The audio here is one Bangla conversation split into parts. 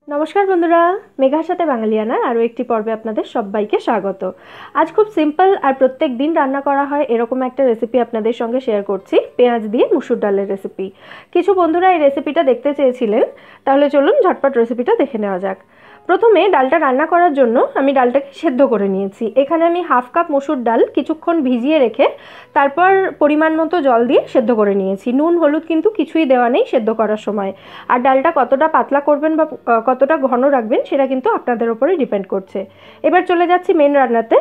নমস্কার বন্ধুরা, মেঘার সাথে বাঙালিয়ানার আরও একটি পর্বে আপনাদের সবাইকে স্বাগত। আজ খুব সিম্পল আর প্রত্যেক দিন রান্না করা হয় এরকম একটা রেসিপি আপনাদের সঙ্গে শেয়ার করছি, পেঁয়াজ দিয়ে মুসুর ডালের রেসিপি। কিছু বন্ধুরা এই রেসিপিটা দেখতে চেয়েছিলেন, তাহলে চলুন ঝটপট রেসিপিটা দেখে নেওয়া যাক। প্রথমে ডালটা রান্না করার জন্য আমি ডালটাকে সেদ্ধ করে নিয়েছি। এখানে আমি হাফ কাপ মসুর ডাল কিছুক্ষণ ভিজিয়ে রেখে তারপর পরিমাণ মতো জল দিয়ে সেদ্ধ করে নিয়েছি। নুন হলুদ কিন্তু কিছুই দেওয়া নেই সেদ্ধ করার সময়। আর ডালটা কতটা পাতলা করবেন বা কতটা ঘন রাখবেন সেটা কিন্তু আপনাদের উপরে ডিপেন্ড করছে। এবার চলে যাচ্ছি মেন রান্নাতে।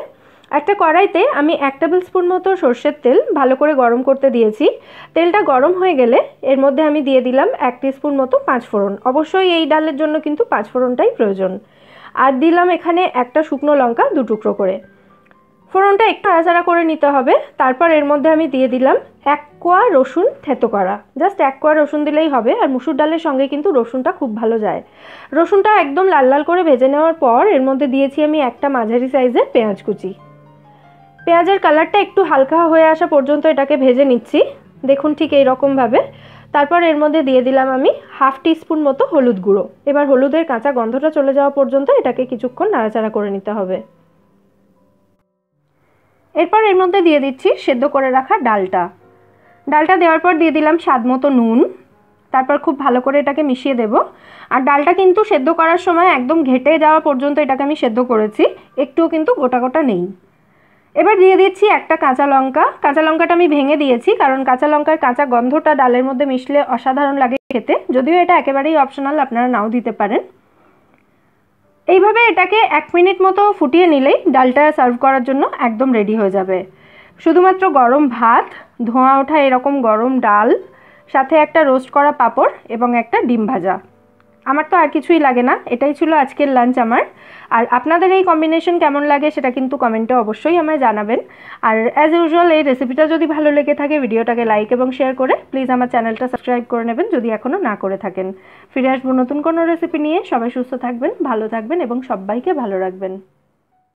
একটা কড়াইতে আমি 1 টেবিল স্পুন মতো সর্ষের তেল ভালো করে গরম করতে দিয়েছি। তেলটা গরম হয়ে গেলে এর মধ্যে আমি দিয়ে দিলাম 1 টিস্পুন মতো পাঁচফোড়ন। অবশ্যই এই ডালের জন্য কিন্তু পাঁচফোড়নটাই প্রয়োজন। আর দিলাম এখানে একটা শুকনো লঙ্কা 2 টুকরো করে। ফোড়নটা একটু নাড়াচাড়া করে নিতে হবে। তারপর এর মধ্যে আমি দিয়ে দিলাম 1 কোয়া রসুন থেতো করা। জাস্ট 1 কোয়া রসুন দিলেই হবে, আর মুসুর ডালের সঙ্গে কিন্তু রসুনটা খুব ভালো যায়। রসুনটা একদম লাল লাল করে ভেজে নেওয়ার পর এর মধ্যে দিয়েছি আমি একটা মাঝারি সাইজের পেঁয়াজ কুচি। পেঁয়াজের কালারটা একটু হালকা হয়ে আসা পর্যন্ত এটাকে ভেজে নিচ্ছি, দেখুন ঠিক এইরকমভাবে। তারপর এর মধ্যে দিয়ে দিলাম আমি হাফ টিস্পুন মতো হলুদ গুঁড়ো। এবার হলুদের কাঁচা গন্ধটা চলে যাওয়া পর্যন্ত এটাকে কিছুক্ষণ নাড়াচাড়া করে নিতে হবে। এরপর এর মধ্যে দিয়ে দিচ্ছি সেদ্ধ করে রাখা ডালটা দেওয়ার পর দিয়ে দিলাম স্বাদ মতো নুন। তারপর খুব ভালো করে এটাকে মিশিয়ে দেব। আর ডালটা কিন্তু সেদ্ধ করার সময় একদম ঘেটে যাওয়া পর্যন্ত এটাকে আমি সেদ্ধ করেছি, একটুও কিন্তু গোটা গোটা নেই। এবার দিয়ে দিচ্ছি একটা কাঁচা লঙ্কাটা আমি ভেঙে দিয়েছি, কারণ কাঁচা লঙ্কার কাঁচা গন্ধটা ডালের মধ্যে মিশলে অসাধারণ লাগে খেতে, যদিও এটা একেবারেই অপশনাল, আপনারা নাও দিতে পারেন। এইভাবে এটাকে 1 মিনিট মতো ফুটিয়ে নিলেই ডালটা সার্ভ করার জন্য একদম রেডি হয়ে যাবে। শুধুমাত্র গরম ভাত, ধোঁয়া ওঠা এরকম গরম ডাল, সাথে একটা রোস্ট করা পাঁপড় এবং একটা ডিম ভাজা। আমার তো আর কিছুই লাগে না। এটাই ছিল আজকের লাঞ্চ আমার। আর আপনাদের এই কম্বিনেশন কেমন লাগে সেটা কিন্তু কমেন্টে অবশ্যই আমায় জানাবেন। আর অ্যাজ ইউজুয়াল এই রেসিপিটা যদি ভালো লেগে থাকে ভিডিওটাকে লাইক এবং শেয়ার করে প্লিজ আমার চ্যানেলটা সাবস্ক্রাইব করে নেবেন যদি এখনও না করে থাকেন। ফিরে আসবো নতুন কোনো রেসিপি নিয়ে। সবাই সুস্থ থাকবেন, ভালো থাকবেন এবং সবাইকে ভালো রাখবেন।